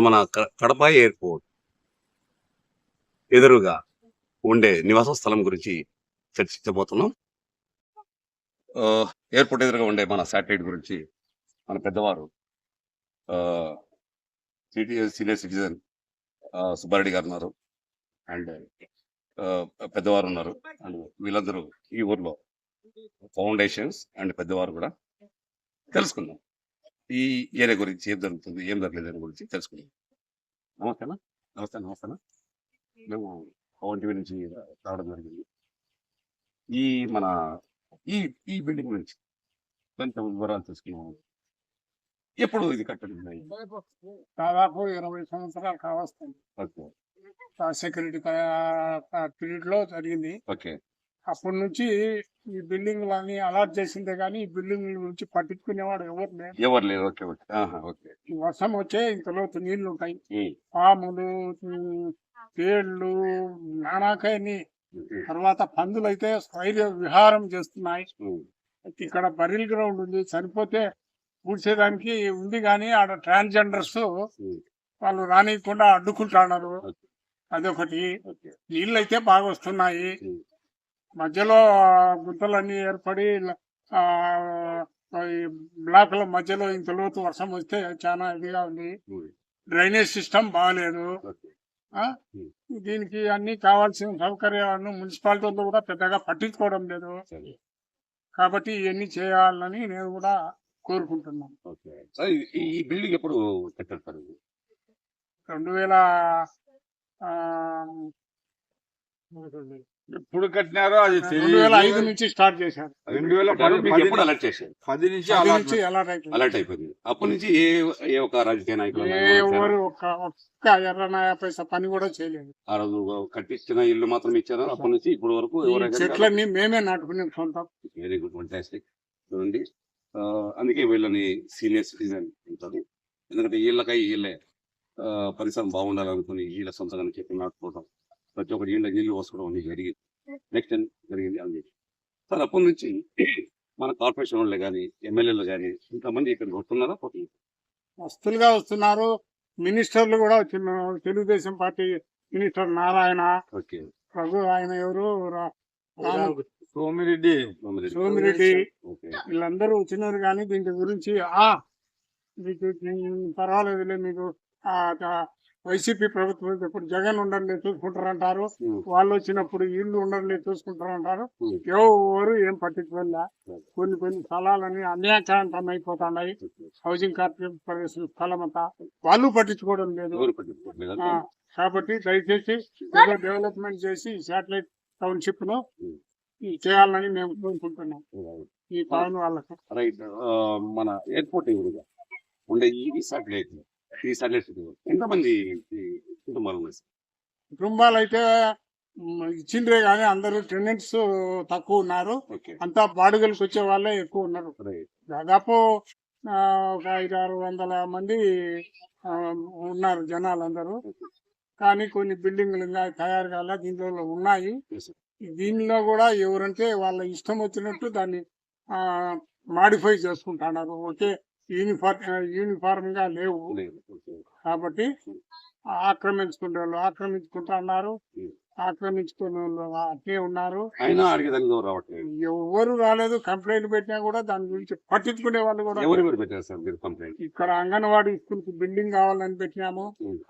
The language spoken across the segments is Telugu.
మన కడప ఎయిర్పోర్ట్ ఎదురుగా ఉండే నివాస స్థలం గురించి చర్చించబోతున్నాం. ఎయిర్పోర్ట్ ఎదురుగా ఉండే మన శాటిలైట్ గురించి మన పెద్దవారు సీనియర్ సిటిజన్ సుబ్బారెడ్డి గారు ఉన్నారు. అండ్ పెద్దవారు ఉన్నారు. అండ్ వీళ్ళందరూ ఈ ఊర్లో ఫౌండేషన్స్ అండ్ పెద్దవారు కూడా తెలుసుకుందాం. ఈ ఏరియా గురించి ఏం జరుగుతుంది, ఏం జరగలేదు దాని గురించి తెలుసుకుందాం. నమస్తేనా. నమస్తేనా. మేము పవన్ టీవీ నుంచి రావడం జరిగింది. ఈ మన ఈ ఈ బిల్డింగ్ గురించి కొంచెం వివరాలు తెలుసుకున్నాము. ఎప్పుడు ఇది కట్టడం? దాదాపు 20 సంవత్సరాలు కావస్తుంది. ఓకే. సెక్యూరిటీ పీరియడ్ లో జరిగింది. ఓకే. అప్పటి నుంచి ఈ బిల్డింగ్లన్నీ అలాట్ చేసిందే కానీ ఈ బిల్డింగ్ గురించి పట్టించుకునేవాడు ఎవరు లేరు. ఓకే. ఓకే. ఓకే. వర్షం వచ్చే ఇంతలోతు నీళ్లు ఉంటాయి. పాములు, తేళ్లు, నానాకైని, తర్వాత పందులు అయితే స్వైర్య విహారం చేస్తున్నాయి. ఇక్కడ బరిల్ గ్రౌండ్ ఉంది, చనిపోతే పూడ్చేదానికి ఉంది కానీ ఆడ ట్రాన్స్జెండర్స్ వాళ్ళు రానియకుండా అడ్డుకుంటున్నారు. అదొకటి. నీళ్ళు అయితే బాగా వస్తున్నాయి. మధ్యలో గుంతలన్నీ ఏర్పడి బ్లాక్ల మధ్యలో ఇంత లోతు వర్షం వస్తే చాలా ఇదిగా ఉంది. డ్రైనేజ్ సిస్టమ్ బాగాలేదు. దీనికి అన్ని కావాల్సిన సౌకర్యాలను మున్సిపాలిటీలో కూడా పెద్దగా పట్టించుకోవడం లేదు. కాబట్టి ఇవన్నీ చేయాలని నేను కూడా కోరుకుంటున్నాను. ఈ బిల్డింగ్ ఎప్పుడు కట్టారు? 2000 ఎప్పుడు కట్టినారో అది 2005 నుంచి స్టార్ట్ చేశారు. 2010 నుంచి అలర్ట్ అయిపోయింది. అప్పటి నుంచి ఏ ఒక రాజకీయ నాయకులు ఎవరు ఒక్క ఎర్రనాయ పైసా పని కూడా చేయలేదు. ఆ రోజు కట్టించిన ఇల్లు మాత్రం ఇచ్చారు. అప్పటి నుంచి ఇప్పటి వరకు చెట్లన్నీ మేమే నాటుకునే సొంతం. Very good, fantastic. చూడండి, అందుకే వీళ్ళని సీనియర్ సిటిజన్ అంటారు. ఎందుకంటే వీళ్ళే పరిసరం బాగుండాలనుకుని వీళ్ళ సొంతంగా చెప్పి నాటుకోవడం, ప్రతి ఒక్కటి నీళ్లు పోసుకోవడం అనేది జరిగింది. నెక్స్ట్ జరిగింది అది. సార్, అప్పటి నుంచి మన కార్పొరేషన్ వాళ్ళే కానీ ఎమ్మెల్యేలు కానీ ఇంతమంది ఇక్కడ వస్తున్నారా? వస్తులుగా వస్తున్నారు. మినిస్టర్లు కూడా వచ్చిన్నారు. తెలుగుదేశం పార్టీ మినిస్టర్ నారాయణ, ఆయన ఎవరు సోమిరెడ్డి వీళ్ళందరూ వచ్చినారు. కానీ దీని గురించి పర్వాలేదు, మీకు వైసీపీ ప్రభుత్వం ఇప్పుడు జగన్ ఉండర్లే చూసుకుంటారంటారు, వాళ్ళు వచ్చినప్పుడు ఇల్లు ఉండర్లే చూసుకుంటారంటారు. ఎవరు ఏం పట్టించుకోలే. కొన్ని స్థలాలని అన్యాచారం అయిపోతున్నాయి. హౌసింగ్ కార్పొరేషన్ స్థలం అంతా వాళ్ళు పట్టించుకోవడం లేదు. కాబట్టి దయచేసి డెవలప్మెంట్ చేసి శాటిలైట్ టౌన్షిప్ ను చేయాలని మేము కోరుకుంటున్నాం. ఈ టౌన్ వాళ్ళకి మన ఎయిర్పోర్ట్ ఉండే ఈ శాటిలైట్ ఎంతమంది కుటుంబాలు అయితే ఇచ్చిండ్రే కానీ అందరూ టెనెంట్స్ తక్కువ ఉన్నారు. అంతా బాడుగలకు వచ్చే వాళ్ళే ఎక్కువ ఉన్నారు. దాదాపు ఒక 500-600 మంది ఉన్నారు జనాలందరూ. కానీ కొన్ని బిల్డింగ్లు ఇంకా తయారు కాలే, దీంట్లో ఉన్నాయి. దీనిలో కూడా ఎవరంటే వాళ్ళ ఇష్టం వచ్చినట్టు దాన్ని మాడిఫై చేసుకుంటున్నారు. ఒకే యూనిఫార్మ్ గా లేవు. కాబట్టి ఆక్రమించుకునే వాళ్ళు ఆక్రమించుకుంటున్నారు, ఆక్రమించుకునే వాళ్ళు అట్లే ఉన్నారు. ఎవరు రాలేదు. కంప్లైంట్ పెట్టినా కూడా దాని గురించి పట్టించుకునే వాళ్ళు కూడా. ఇక్కడ అంగన్వాడీ స్కూల్ కి బిల్డింగ్ కావాలని పెట్టినాము,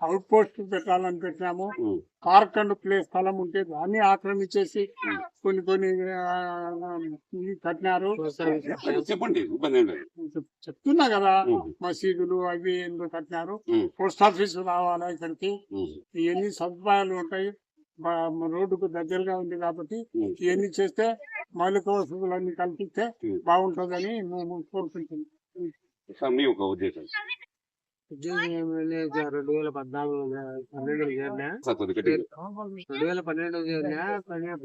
అవుట్ పోస్ట్ పెట్టాలని పెట్టినాము. పార్క్ అండ్ ప్లే స్థలం ఉంటే దాన్ని ఆక్రమించేసి కొన్ని కట్టినారు. చెప్పండి, చెప్తున్నా కదా, మసీదులు అవి ఎందుకు కట్టినారు. పోస్ట్ ఆఫీస్ రావాలా ఇక్కడికి, ఇవన్నీ సదుపాయాలు ఉంటాయి. రోడ్డుకు దగ్గరగా ఉంది కాబట్టి ఇవన్నీ చేస్తే మౌలిక వసతులన్నీ కల్పిస్తే బాగుంటుందని మేము కోరుకుంటున్నాం. 2014 చేరినా 2012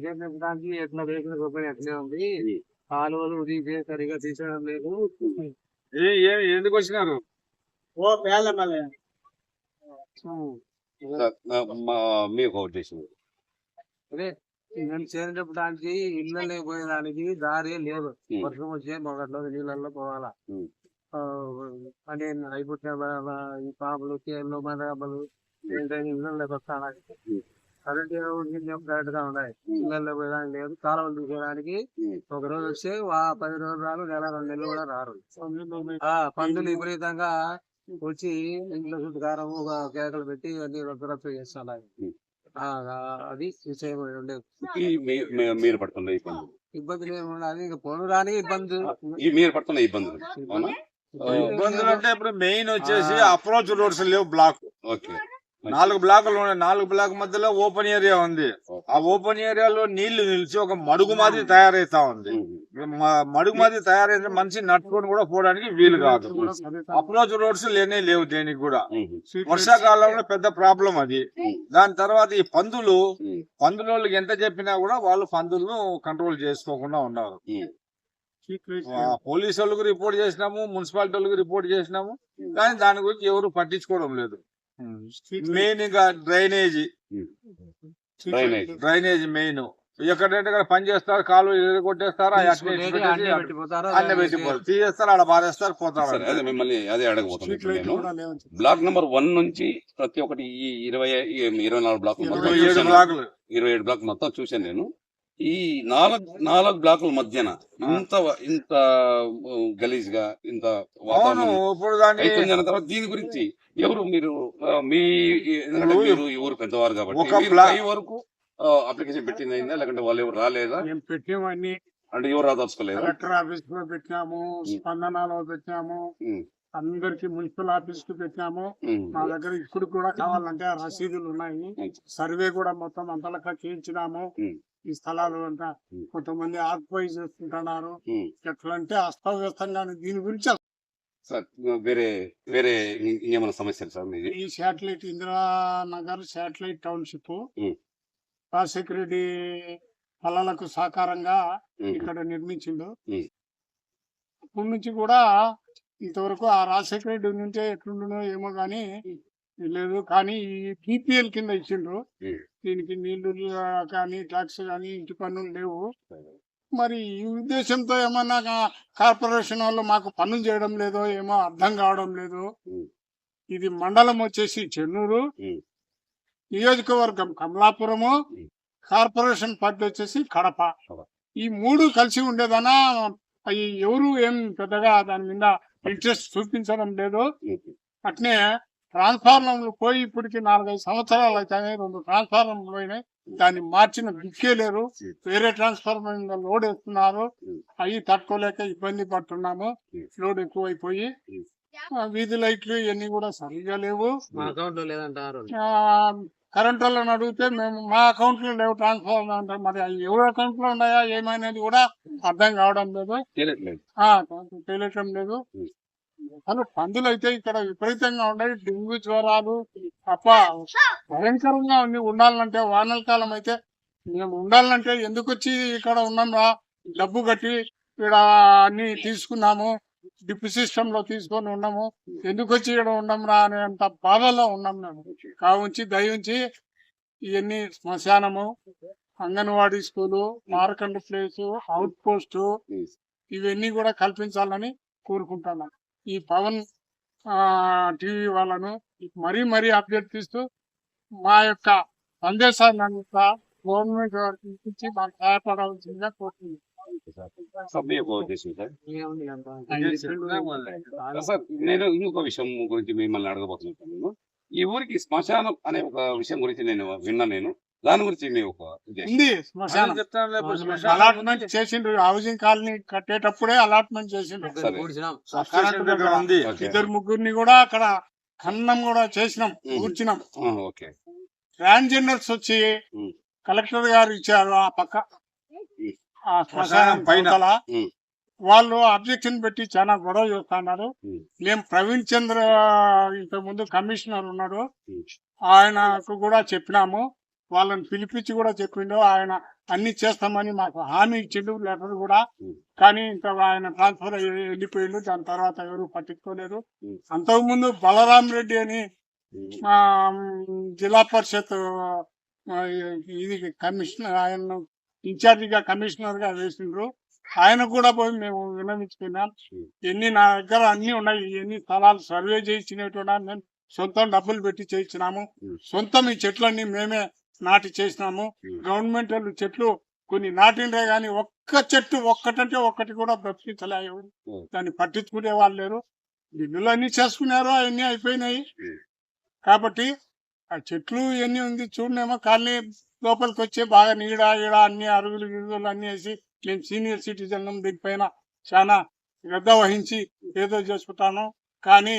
చేరినప్పటికీ ఎట్లా వేసిన రూపాయలు ఎట్లే ఉంది. కాలువలు సరిగా తీసడం లేదు. ఎందుకు వచ్చినారు? అదే నేను చేరినప్పుడు దానికి ఇళ్ళలో పోయేదానికి దారి లేదు. వర్షం వచ్చే మొగట్లో నీళ్ళల్లో పోవాలా. అంటే అయిపోతే ఈ పాములు తేళ్ళు మరగబ్బలు ఏంటని ఇళ్ళలోకి వస్తాను. కరెంట్ కరెక్ట్ గా ఉన్నాయి. ఇళ్ళల్లో పోయడానికి లేదు, కాలువలు తీసేయడానికి ఒక రోజు వస్తే 10 రోజులు రారు, నెల 2 నెలలు కూడా రారు. పందులు విపరీతంగా వచ్చి ఇంట్లో చుట్టుకారం కేకలు పెట్టి అన్ని రద్దు చేస్తున్నారు. అది విషయం ఉండేది. మీరు పడుతున్న ఇబ్బందులు, ఇబ్బందులు ఏమి ఉండదు, ఇంకా పొను రాని ఇబ్బంది. మీరు పడుతున్న ఇబ్బందులు అవునా? ఇబ్బందులు అంటే ఇప్పుడు మెయిన్ వచ్చేసి అప్రోచ్ రోడ్స్ లేవు, బ్లాక్. ఓకే. 4 బ్లాకులు ఉన్నాయి. 4 బ్లాక్ మధ్యలో ఓపెన్ ఏరియా ఉంది. ఆ ఓపెన్ ఏరియాలో నీళ్లు నిలిచి ఒక మడుగు మాదిరి తయారైతా ఉంది. మడుగు మాదిరి తయారైతే మనిషి నట్టుకొని కూడా పోవడానికి వీలు కాదు. అప్రోచ్ రోడ్స్ లేవు దేనికి కూడా. వర్షాకాలంలో పెద్ద ప్రాబ్లం అది. దాని తర్వాత ఈ పందులోళ్ళకి ఎంత చెప్పినా కూడా వాళ్ళు పందులను కంట్రోల్ చేసుకోకుండా ఉన్నారు. పోలీసు వాళ్ళకి రిపోర్ట్ చేసినాము, మున్సిపాలిటీ వాళ్ళకి రిపోర్ట్ చేసినాము, కానీ దాని గురించి ఎవరు పట్టించుకోవడం లేదు. మెయిన్ ఇంకా డ్రైనేజీ మెయిన్. ఎక్కడంటే పని చేస్తారు, కాలు కొట్టేస్తారు, అన్నీ పెట్టిపోతారు, తీసేస్తారు, ఆడ బారేస్తారు, పోతారు. అదే మిమ్మల్ని అదే అడగబోతున్నాను. బ్లాక్ నెంబర్ 1 నుంచి ప్రతి ఒక్కటి ఈ 24 బ్లాకులు 27 బ్లాకులు 27 బ్లాక్ మొత్తం చూశాను నేను. ఈ 4 బ్లాకుల మధ్యన ఇంత గలీజ్ గా ఇంత వాతావరణం ఇప్పుడు దాన్ని అయిపోయిందన్న తర్వాత దీని గురించి ఎవరు మీరు మీ ఎందుకంటే మీరు ఈ ఊరు పెద్దవారు కాబట్టి ఒక మీరు బ్లాక్ ఈ వరకు అప్లికేషన్ పెట్టింది అయిందా, లేకుంటే వాళ్ళు ఎవరు రాలేదా? మేము పెట్టామని అంటే ఎవరు రాదలుచుకోలేదా? కలెక్టర్ ఆఫీస్ లో పెట్టినాము, స్పందనలో పెట్టినాము, అందరికి మున్సిపల్ ఆఫీస్ కు పెట్టినాము. మా దగ్గర ఇప్పుడు కూడా కావాలంటే ఆ రసీదులు ఉన్నాయి. సర్వే కూడా మొత్తం అంతలకా చేయించినాము. ఈ స్థలాలు అంతా కొంతమంది ఆక్యుపై చేస్తుంటున్నారు. ఎట్లా అంటే అస్తవ్యస్తంగా దీని గురించి సార్ వేరే వేరే ఇంకేమైనా సమస్యలు సార్ మీది? ఈ satellite Indiranagar satellite township Rajasekhara Reddy కళలకు సహకారంగా ఇక్కడ నిర్మించిండు. అప్పటి నుంచి కూడా ఇంతవరకు ఆ రాజశేఖర రెడ్డి నుంచే ఎట్లుండో ఏమో గానీ లేదు. కానీ ఈ PPL కింద ఇచ్చిండ్రు. దీనికి నీళ్లు కానీ ట్యాక్స్ కానీ ఇంటి పన్నులు లేవు. మరి ఈ ఉద్దేశంతో ఏమన్నా కార్పొరేషన్ వాళ్ళు మాకు పన్నులు చేయడం లేదో ఏమో అర్థం కావడం లేదు. ఇది మండలం వచ్చేసి చెన్నూరు, నియోజకవర్గం కమలాపురము, కార్పొరేషన్ పరిధి వచ్చేసి కడప. ఈ 3 కలిసి ఉండేదన్నా అవి ఎవరు ఏం పెద్దగా దాని మీద ఇంట్రెస్ట్ చూపించడం లేదు. అట్నే ట్రాన్స్ఫార్మర్లు పోయి ఇప్పటికి 4-5 సంవత్సరాలు అవుతాయి. 2 ట్రాన్స్ఫార్మర్లు పోయినాయి, దాన్ని మార్చిన దిక్కే లేరు. వేరే ట్రాన్స్ఫార్మర్ మీద లోడ్ వేస్తున్నారు, అవి తట్టుకోలేక ఇబ్బంది పడుతున్నాము. లోడ్ ఎక్కువైపోయి వీధి లైట్లు ఇవన్నీ కూడా సరిగా లేవు. మా అకౌంట్ లో లేదంటారు. కరెంట్ వాళ్ళని అడిగితే మేము మా అకౌంట్ లో లేవు ట్రాన్స్ఫార్మర్ అంటారు. మరి అవి ఎవరి అకౌంట్ లో ఉన్నాయా ఏమైనది కూడా అర్థం కావడం లేదు, తెలియటం లేదు. అసలు పందులు అయితే ఇక్కడ విపరీతంగా ఉన్నాయి. డెంగ్యూ జ్వరాలు తప్ప భయంకరంగా ఉండాలంటే వానల కాలం అయితే మేము ఉండాలంటే ఎందుకు వచ్చి ఇక్కడ ఉన్నాం రా, డబ్బు కట్టి ఇక్కడ అన్ని తీసుకున్నాము, డిప్ సిస్టమ్ లో తీసుకొని ఉన్నాము, ఎందుకు వచ్చి ఇక్కడ ఉన్నాం రా అనేంత బాధలో ఉన్నాం. మేము కావుంచి దయించి ఇవన్నీ శ్మశానము, అంగన్వాడీ స్కూలు, మార్కండ్ ప్లేసు, అవుట్ పోస్టు ఇవన్నీ కూడా కల్పించాలని కోరుకుంటున్నాం. ఈ పవన్ టీవీ వాళ్ళను మరీ అభ్యర్థిస్తూ మా యొక్క సందేశాన్ని అంతా గవర్నమెంట్ వారికి ఇచ్చి మాకు సహాయపడాల్సిందిగా కోరుతున్నాం. సార్ నేను ఇంకొక విషయం గురించి మిమ్మల్ని అడగబోతున్నాను. ఈ ఊరికి శ్మశానం అనే ఒక విషయం గురించి నేను విన్నా. దాని గురించి మీ ఒక ఉంది. శ్మశానం అలాట్మెంట్ చేసిండ్రు, హౌసింగ్ కాలనీ కట్టేటప్పుడే అలాట్మెంట్ చేసిండ్రు. 2-3 కూడా అక్కడ ఖననం కూడా చేసినాం, కూర్చున్నాం. ట్రాన్స్జెండర్స్ వచ్చి కలెక్టర్ గారు ఇచ్చారు ఆ పక్క ఆ శ్మశానం పైన. వాళ్ళు అబ్జెక్షన్ పెట్టి చాలా గొడవ చేస్తున్నారు. మేము ప్రవీణ్ చంద్ర ఇంతకు ముందు కమిషనర్ ఉన్నాడు, ఆయనకు కూడా చెప్పినాము. వాళ్ళని పిలిపించి కూడా చెప్పిండు, ఆయన అన్ని చేస్తామని మాకు హామీ ఇచ్చిండు, లెటర్ కూడా. కానీ ఇంకా ఆయన ట్రాన్స్ఫర్ వెళ్ళిపోయిండు. దాని తర్వాత ఎవరు పట్టించుకోలేదు. అంతకుముందు బలరాం రెడ్డి అని జిల్లా పరిషత్ ఇది కమిషనర్, ఆయన ఇన్ఛార్జిగా కమిషనర్ గా వేసిండ్రు. ఆయన కూడా పోయి మేము విన్నవించుకున్నాం. నా దగ్గర అన్ని ఉన్నాయి, ఎన్ని స్థలాలు సర్వే చేయించినటువంటి నేను సొంతం డబ్బులు పెట్టి చేయించినాము. సొంతం ఈ చెట్లన్నీ మేమే నాటి చేసినాము. గవర్నమెంట్ వాళ్ళు చెట్లు కొన్ని నాటిండే గాని ఒక్క చెట్టు ఒక్కటంటే ఒక్కటి కూడా బ్రతికించలే ఎవరు. దాన్ని పట్టించుకునే వాళ్ళు లేరు. ఇల్లులు అన్ని చేసుకున్నారు, అవన్నీ అయిపోయినాయి. కాబట్టి ఆ చెట్లు ఇవన్నీ ఉంది చూడనేమో కాలనీ లోపలికి వచ్చే బాగా నీడ ఈడ అన్ని అరుగులు గిరుగులు అన్ని వేసి మేము సీనియర్ సిటిజన్ దీనిపైన చాలా శ్రద్ధ వహించి ఏదో చేసుకుంటాను. కానీ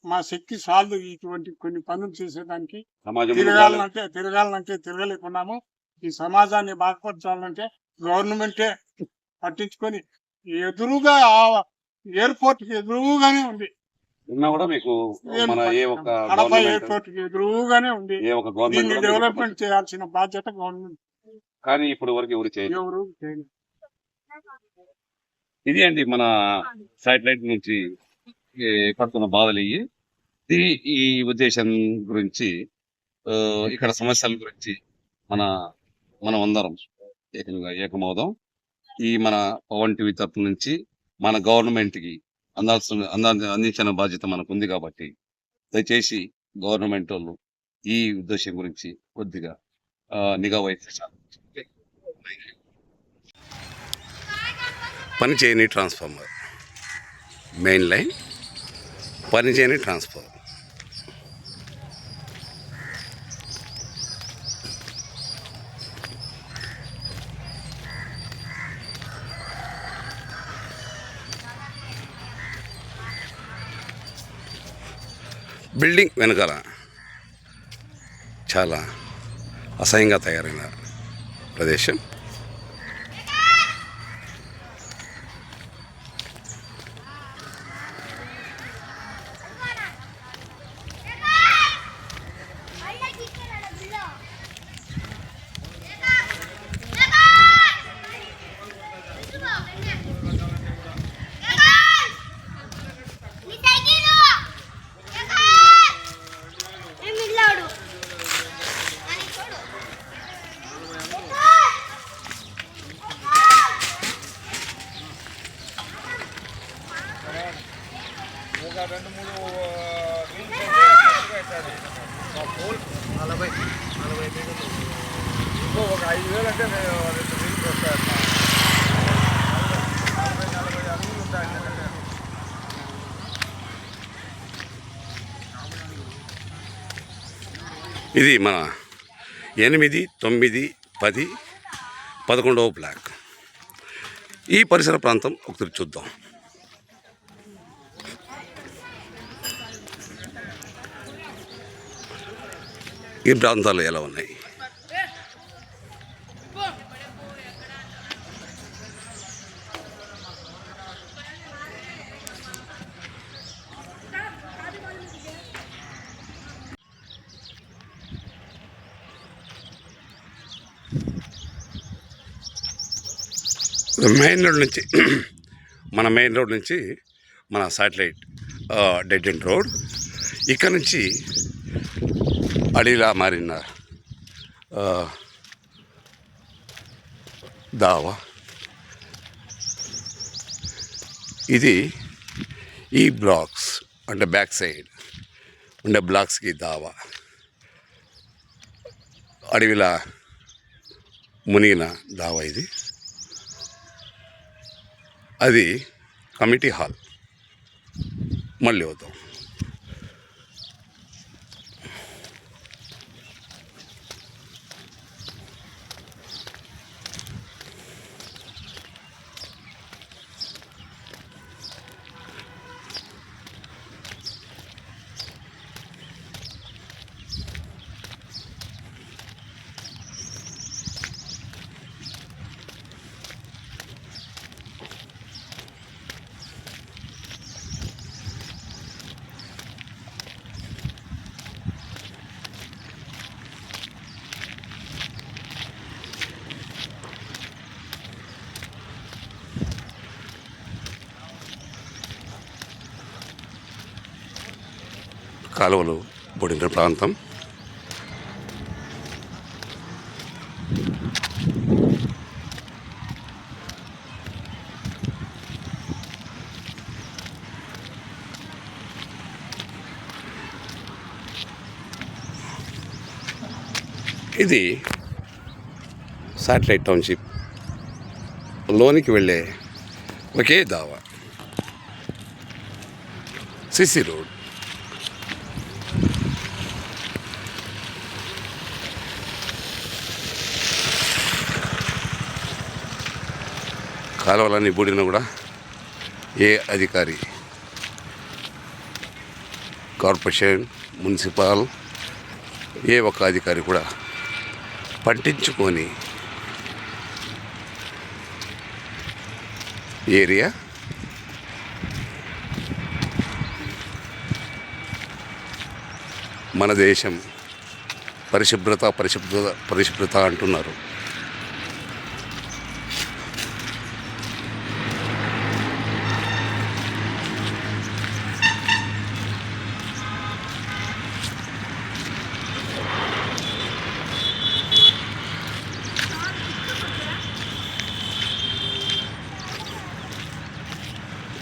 మా శక్తి సార్లు ఇటువంటి కొన్ని పనులు చేసేదానికి. తిరగాలంటే తిరగలేకున్నాము. ఈ సమాజాన్ని బాగుపరచాలంటే గవర్నమెంటే పట్టించుకొని ఎదురుగా ఎయిర్పోర్ట్ కి ఎదురుగానే ఉంది. కూడా మీకు మన కడప ఎయిర్పోర్ట్ కి ఎదురుగానే ఉంది. దీన్ని డెవలప్మెంట్ చేయాల్సిన బాధ్యత గవర్నమెంట్. కానీ ఇప్పుడు వరకు ఎవరు చేయలేదు. ఇది అండి మన శాటిలైట్ నుంచి పడుతున్న బాధలు ఈ ఉద్దేశం గురించి, ఇక్కడ సమస్యల గురించి మనం అందరం ఏకమవుదాం. ఈ మన పవన్ టీవీ తరపు నుంచి మన గవర్నమెంట్ కి అందించిన బాధ్యత మనకు ఉంది. కాబట్టి దయచేసి గవర్నమెంట్ వాళ్ళు ఈ ఉద్దేశం గురించి కొద్దిగా నిఘా వహించాలి. పనిచేయని ట్రాన్స్ఫార్మర్, మెయిన్ లైన్ పనిచేయని ట్రాన్స్ఫార్మర్. బిల్డింగ్ వెనకాల చాలా అసహ్యంగా తయారైన ప్రదేశం. ఒక 5,000 అంటే 2 రీల్స్ వస్తాయి. 40 అడుగులు ఉంటాయి. ఇది మన 8, 9, 10, 11వ బ్లాక్. ఈ పరిసర ప్రాంతం ఒకసారి చూద్దాం. ఈ ప్రాంతాలు ఎలా ఉన్నాయి? మెయిన్ రోడ్ నుంచి మన శాటిలైట్ డెడ్ ఎండ్ రోడ్. ఇక్కడ నుంచి అడవిలా మారిన దావా. ఇది ఈ బ్లాక్స్ అంటే బ్యాక్ సైడ్ ఉండే బ్లాక్స్కి దావా. అడవిలా మునిగిన దావా ఇది. అది కమిటీ హాల్. మళ్ళీ వద్దాం. కాలువలు పడిన ప్రాంతం. ఇది శాటిలైట్ టౌన్షిప్ లోనికి వెళ్ళే ఒకే దావా, సిసి రోడ్. కాలువలన్నీ బూడిన కూడా ఏ అధికారి, కార్పొరేషన్, మున్సిపల్, ఏ ఒక్క అధికారి కూడా పట్టించుకొని ఏరియా మన దేశం పరిశుభ్రత అంటున్నారు.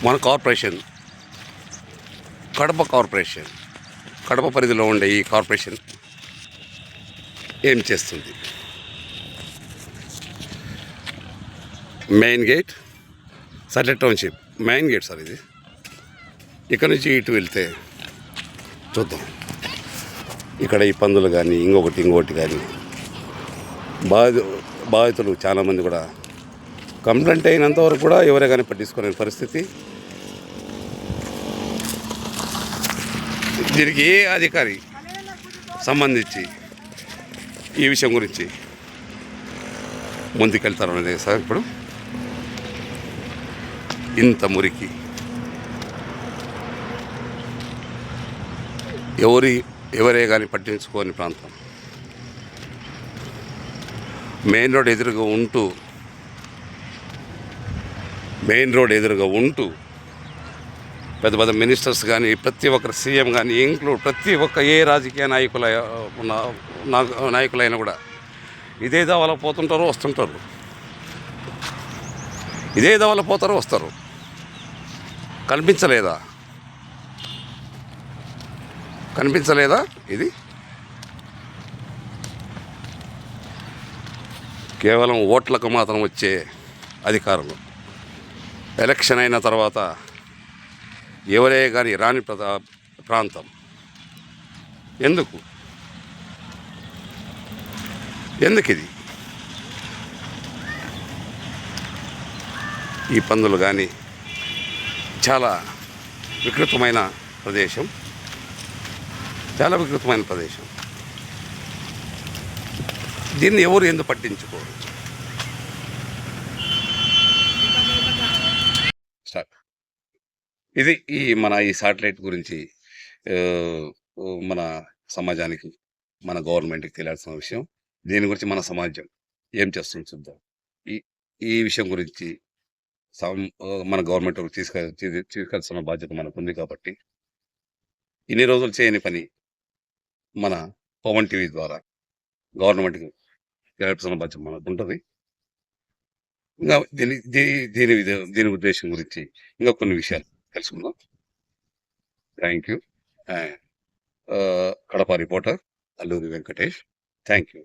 మన కార్పొరేషన్, కడప పరిధిలో ఉండే ఈ కార్పొరేషన్ ఏం చేస్తుంది? Main gate satellite township main gate sir ఇది. ఇక్కడ నుంచి ఇటు వెళ్తే చూద్దాం, ఇక్కడ ఈ పందులు కానీ ఇంకొకటి కానీ బాధితులు చాలామంది కూడా కంప్లైంట్ అయినంత వరకు కూడా ఎవరే కానీ పట్టించుకునే పరిస్థితి. దీనికి ఏ అధికారి సంబంధించి ఈ విషయం గురించి ముందుకెళ్తారు అనేది సార్. ఇప్పుడు ఇంత మురికి ఎవరే కానీ పట్టించుకోని ప్రాంతం, మెయిన్ రోడ్ ఎదురుగా ఉంటూ పెద్ద పెద్ద మినిస్టర్స్ కానీ, ప్రతి ఒక్కరు సీఎం కానీ ఇంక్లూడ్ ప్రతి ఒక్క ఏ రాజకీయ నాయకులైనా కూడా ఇదే దావాలో పోతుంటారు, వస్తుంటారు. ఇదే దావాలో పోతారు, వస్తారు. కనిపించలేదా ఇది? కేవలం ఓట్లకు మాత్రం వచ్చే అధికారులు ఎలక్షన్ అయిన తర్వాత ఎవరే కానీ రాని ప్రాంతం. ఎందుకు ఇది? ఈ పందులు కానీ చాలా వికృతమైన ప్రదేశం. దీన్ని ఎవరు ఎందుకు పట్టించుకోరు? ఇది మన ఈ శాటిలైట్ గురించి మన సమాజానికి, మన గవర్నమెంట్కి తెలియాల్సిన విషయం. దీని గురించి మన సమాజం ఏం చేస్తుంది చూద్దాం. ఈ విషయం గురించి మన గవర్నమెంట్ తీసుకెళ్తున్న బాధ్యత మనకు ఉంది. కాబట్టి ఇన్ని రోజులు చేయని పని మన పవన్ టీవీ ద్వారా గవర్నమెంట్కి తెలియాల్సిన బాధ్యత మనకు ఉంటుంది. ఇంకా దీని ఉద్దేశం గురించి ఇంకా కొన్ని విషయాలు తెలుసుకుందాం. Thank you. Kadapa reporter Alluri Venkatesh. Thank you.